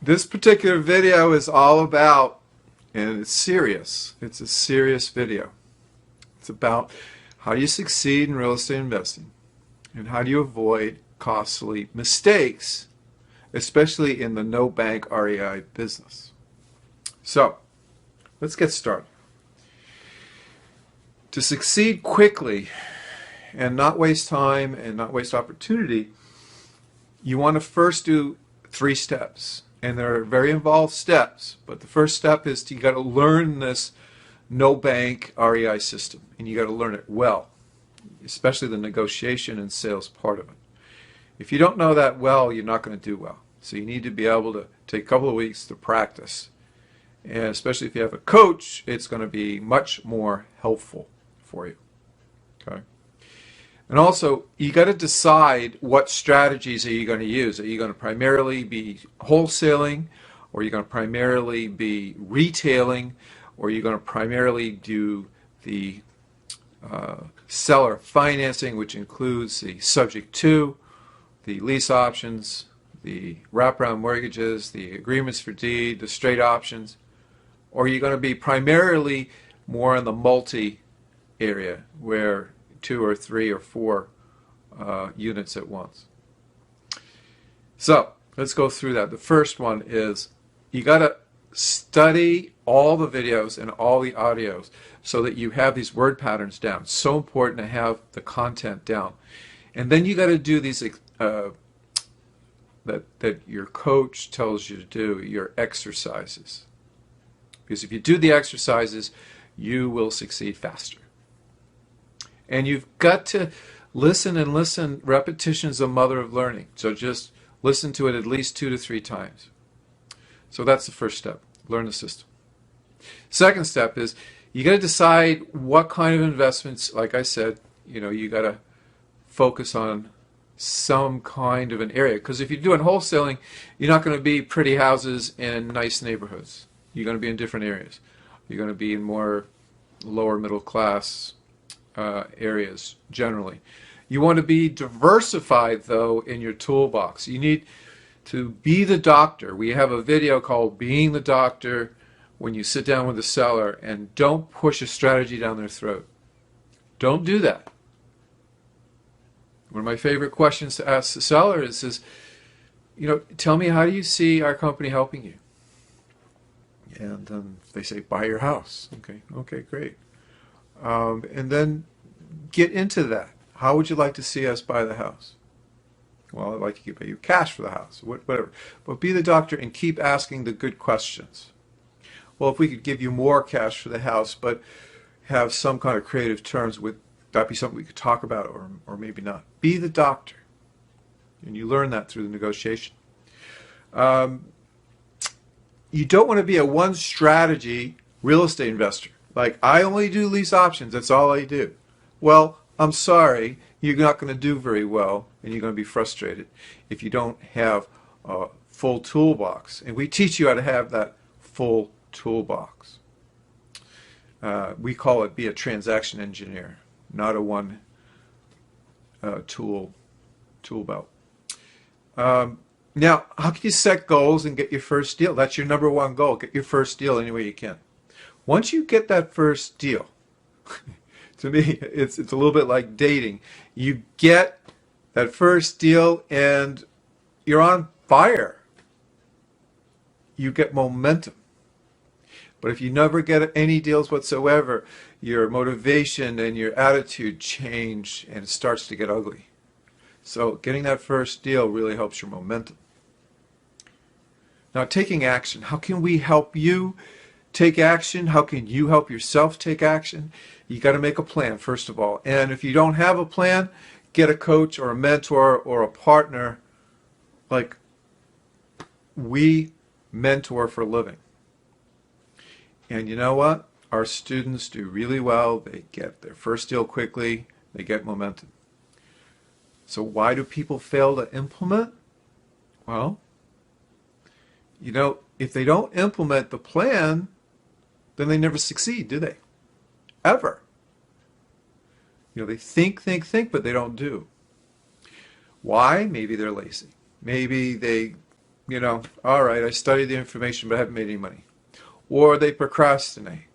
This particular video is all about, and it's serious, it's a serious video. It's about how you succeed in real estate investing and how do you avoid costly mistakes, especially in the no bank REI business. So, let's get started. To succeed quickly and not waste time and not waste opportunity, you want to first do 3 steps. And they're very involved steps, but the first step is you got to learn this no bank REI system, and you got to learn it well, especially the negotiation and sales part of it. If you don't know that well, you're not going to do well. So you need to be able to take a couple of weeks to practice, and especially if you have a coach, it's going to be much more helpful for you. Okay. And also, you got to decide what strategies are you going to use. Are you going to primarily be wholesaling, or are you going to primarily be retailing, or are you going to primarily do the seller financing, which includes the subject to, the lease options, the wraparound mortgages, the agreements for deed, the straight options, or are you going to be primarily more in the multi area where 2 or 3 or 4 units at once. So let's go through that. The first one is you got to study all the videos and all the audios so that you have these word patterns down. It's so important to have the content down. And then you got to do these that your coach tells you to do, your exercises. Because if you do the exercises, you will succeed faster. And you've got to listen and listen. Repetition is the mother of learning. So just listen to it at least 2 to 3 times. So that's the first step. Learn the system. Second step is you got to decide what kind of investments, like I said, you got to focus on some kind of an area. Because if you're doing wholesaling, you're not going to be pretty houses in nice neighborhoods. You're going to be in different areas. You're going to be in more lower middle class areas generally. You want to be diversified though in your toolbox. You need to be the doctor. We have a video called Being the Doctor when you sit down with the seller, and don't push a strategy down their throat. Don't do that. One of my favorite questions to ask the seller is tell me, how do you see our company helping you? And they say, buy your house. Okay, great. And then get into that. How would you like to see us buy the house? Well, I'd like to pay you cash for the house, whatever. But be the doctor and keep asking the good questions. Well, if we could give you more cash for the house, but have some kind of creative terms, would that be something we could talk about, or maybe not? Be the doctor. And you learn that through the negotiation. You don't want to be a one strategy real estate investor. Like, I only do lease options, that's all I do. Well, I'm sorry, you're not going to do very well, and you're going to be frustrated if you don't have a full toolbox. And we teach you how to have that full toolbox. We call it be a transaction engineer, not a one tool belt. Now, how can you set goals and get your first deal? That's your number one goal. Get your first deal any way you can. Once you get that first deal, to me, it's a little bit like dating. You get that first deal and you're on fire. You get momentum. But if you never get any deals whatsoever, your motivation and your attitude change and it starts to get ugly. So getting that first deal really helps your momentum. Now, taking action. How can we help you take action? How can you help yourself take action? You got to make a plan, first of all. And if you don't have a plan, get a coach or a mentor or a partner. Like, we mentor for a living. And you know what? Our students do really well. They get their first deal quickly. They get momentum. So why do people fail to implement? Well, if they don't implement the plan, then they never succeed, do they? Ever. They think, but they don't do. Why? Maybe they're lazy. Maybe they All right, I studied the information, but I haven't made any money. Or they procrastinate.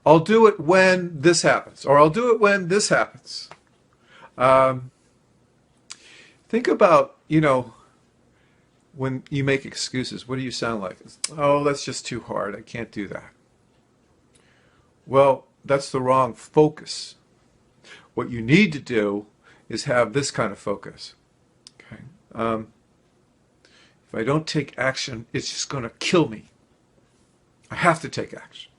I'll do it when this happens, or I'll do it when this happens. Um, think about, when you make excuses, what do you sound like? Oh, that's just too hard. I can't do that. Well, that's the wrong focus. What you need to do is have this kind of focus. Okay. If I don't take action, it's just going to kill me. I have to take action.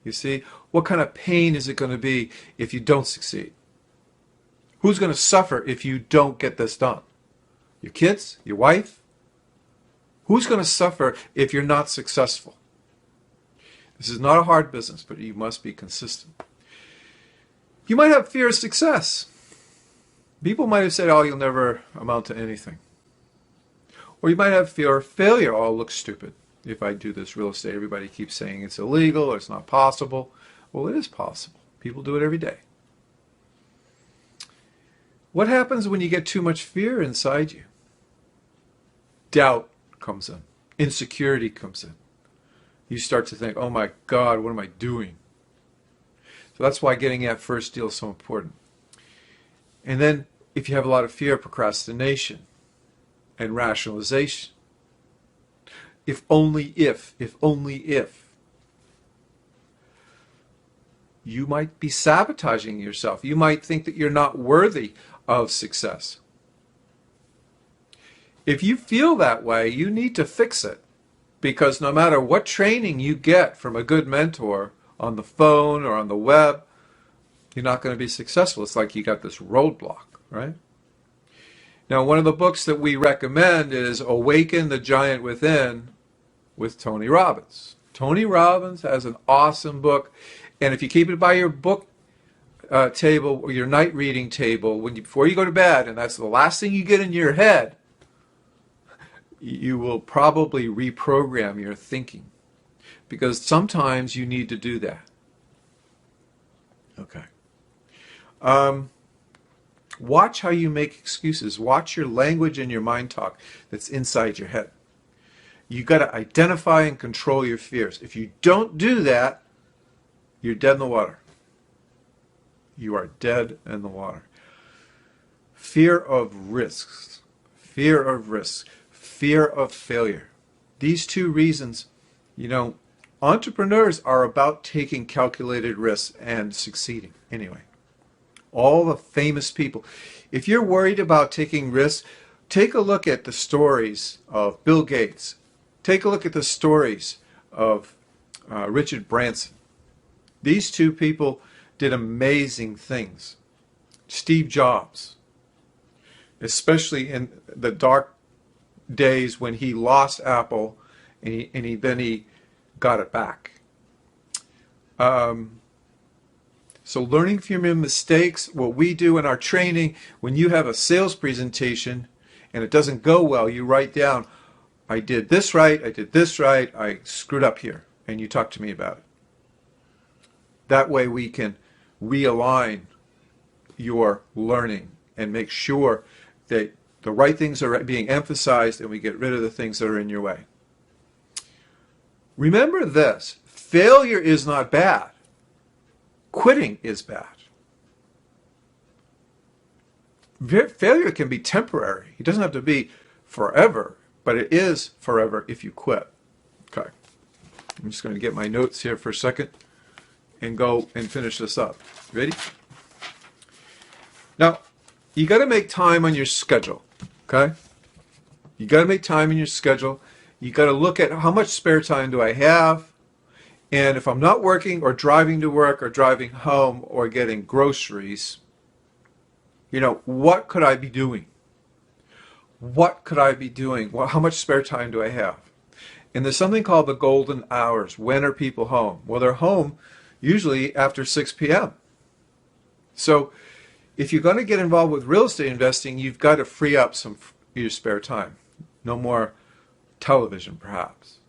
You see, what kind of pain is it going to be if you don't succeed? Who's going to suffer if you don't get this done? Your kids? Your wife? Who's going to suffer if you're not successful? This is not a hard business, but you must be consistent. You might have fear of success. People might have said, oh, you'll never amount to anything. Or you might have fear of failure. Oh, it looks stupid. If I do this real estate, everybody keeps saying it's illegal or it's not possible. Well, it is possible. People do it every day. What happens when you get too much fear inside you? Doubt comes in. Insecurity comes in. You start to think, oh my God, what am I doing? So that's why getting that first deal is so important. And then if you have a lot of fear, procrastination and rationalization. If only if. You might be sabotaging yourself. You might think that you're not worthy of success. If you feel that way, you need to fix it. Because no matter what training you get from a good mentor on the phone or on the web, you're not going to be successful. It's like you got this roadblock, right? Now, one of the books that we recommend is Awaken the Giant Within with Tony Robbins. Tony Robbins has an awesome book. And if you keep it by your book table or your night reading table before you go to bed, and that's the last thing you get in your head, you will probably reprogram your thinking. Because sometimes you need to do that. Okay. Watch how you make excuses. Watch your language and your mind talk that's inside your head. You got to identify and control your fears. If you don't do that, you're dead in the water. You are dead in the water. Fear of risks. Fear of risks. Fear of failure. These two reasons, entrepreneurs are about taking calculated risks and succeeding anyway. All the famous people. If you're worried about taking risks, take a look at the stories of Bill Gates. Take a look at the stories of Richard Branson. These two people did amazing things. Steve Jobs, especially in the dark days when he lost Apple and then he got it back. So learning from your mistakes, what we do in our training, when you have a sales presentation and it doesn't go well, you write down, I did this right, I screwed up here, and you talk to me about it. That way we can realign your learning and make sure that the right things are being emphasized and we get rid of the things that are in your way. Remember this, failure is not bad. Quitting is bad. Failure can be temporary. It doesn't have to be forever, but it is forever if you quit. Okay. I'm just going to get my notes here for a second and go and finish this up. Ready? Now, you got to make time on your schedule. Okay? You got to make time in your schedule. You got to look at how much spare time do I have? And if I'm not working or driving to work or driving home or getting groceries, what could I be doing? What could I be doing? Well, how much spare time do I have? And there's something called the golden hours. When are people home? Well, they're home usually after 6 p.m. So if you're going to get involved with real estate investing, you've got to free up some of your spare time. No more television, perhaps.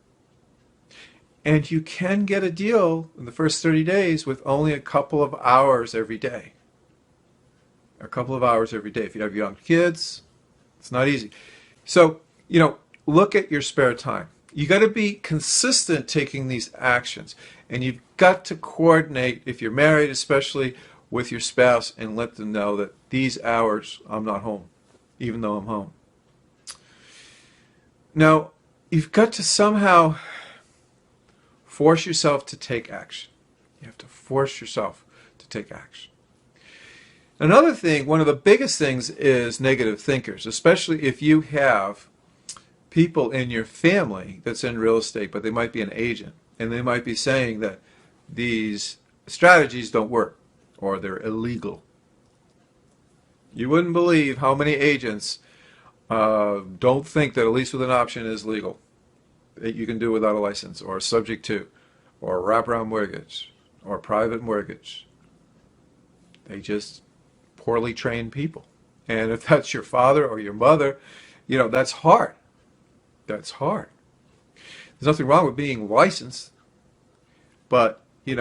And you can get a deal in the first 30 days with only a couple of hours every day. A couple of hours every day. If you have young kids, it's not easy. So, look at your spare time. You got to be consistent taking these actions, and you've got to coordinate, if you're married especially, with your spouse and let them know that these hours I'm not home, even though I'm home. Now, you've got to somehow force yourself to take action. You have to force yourself to take action. Another thing, one of the biggest things is negative thinkers, especially if you have people in your family that's in real estate, but they might be an agent, and they might be saying that these strategies don't work or they're illegal. You wouldn't believe how many agents don't think that a lease with an option is legal, that you can do without a license, or subject to, or wraparound mortgage, or private mortgage. They just poorly trained people. And if that's your father or your mother, that's hard. That's hard. There's nothing wrong with being licensed, but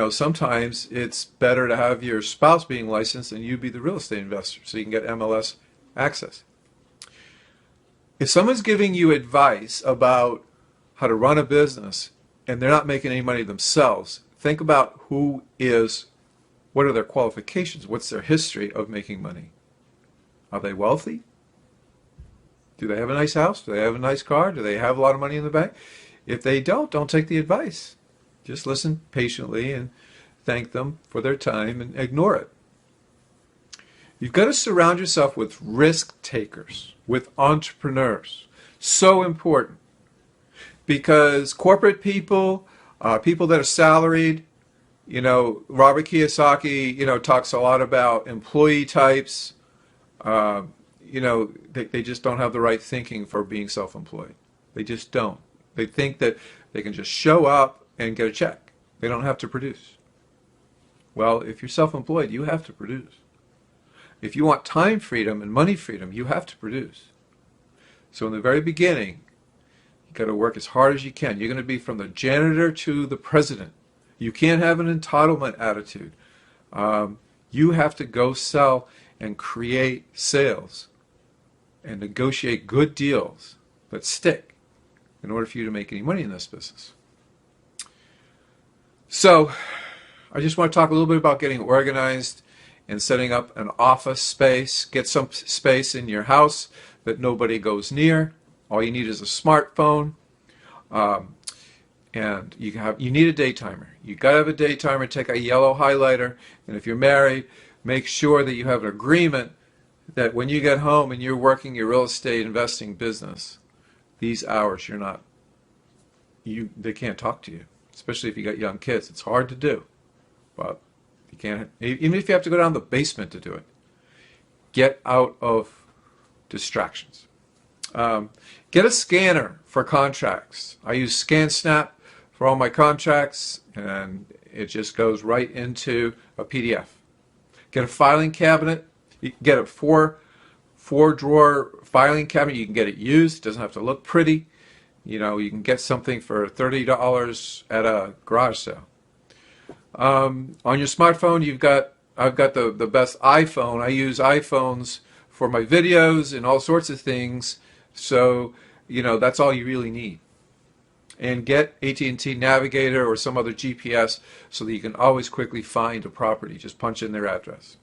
sometimes it's better to have your spouse being licensed and you be the real estate investor so you can get MLS access. If someone's giving you advice about how to run a business and they're not making any money themselves, think about what are their qualifications? What's their history of making money? Are they wealthy? Do they have a nice house? Do they have a nice car? Do they have a lot of money in the bank? If they don't take the advice. Just listen patiently and thank them for their time and ignore it. You've got to surround yourself with risk takers, with entrepreneurs. So important. Because corporate people, people that are salaried, Robert Kiyosaki, talks a lot about employee types. They just don't have the right thinking for being self-employed. They just don't. They think that they can just show up and get a check. They don't have to produce. Well, if you're self-employed, you have to produce. If you want time freedom and money freedom, you have to produce. So in the very beginning, you got to work as hard as you can. You're going to be from the janitor to the president. You can't have an entitlement attitude. You have to go sell and create sales and negotiate good deals that stick in order for you to make any money in this business. So I just want to talk a little bit about getting organized and setting up an office space. Get some space in your house that nobody goes near. All you need is a smartphone. And you need a day timer. You got to have a day timer. Take a yellow highlighter. And if you're married, make sure that you have an agreement that when you get home and you're working your real estate investing business, these hours they can't talk to you, especially if you got young kids. It's hard to do, but you can't. Even if you have to go down the basement to do it, get out of distractions. Get a scanner for contracts. I use ScanSnap for all my contracts, and it just goes right into a PDF. Get a filing cabinet. You can get a four drawer filing cabinet. You can get it used. It doesn't have to look pretty. You can get something for $30 at a garage sale. On your smartphone, I've got the best iPhone. I use iPhones for my videos and all sorts of things. So, that's all you really need. And get AT&T Navigator or some other GPS so that you can always quickly find a property. Just punch in their address.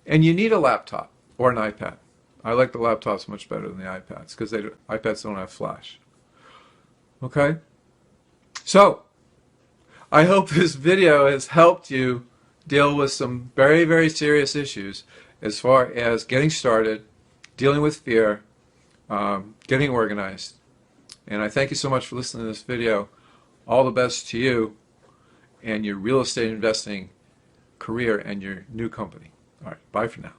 And you need a laptop or an iPad. I like the laptops much better than the iPads because iPads don't have flash. Okay? So, I hope this video has helped you deal with some very, very serious issues as far as getting started, dealing with fear, getting organized. And I thank you so much for listening to this video. All the best to you and your real estate investing career and your new company. All right, bye for now.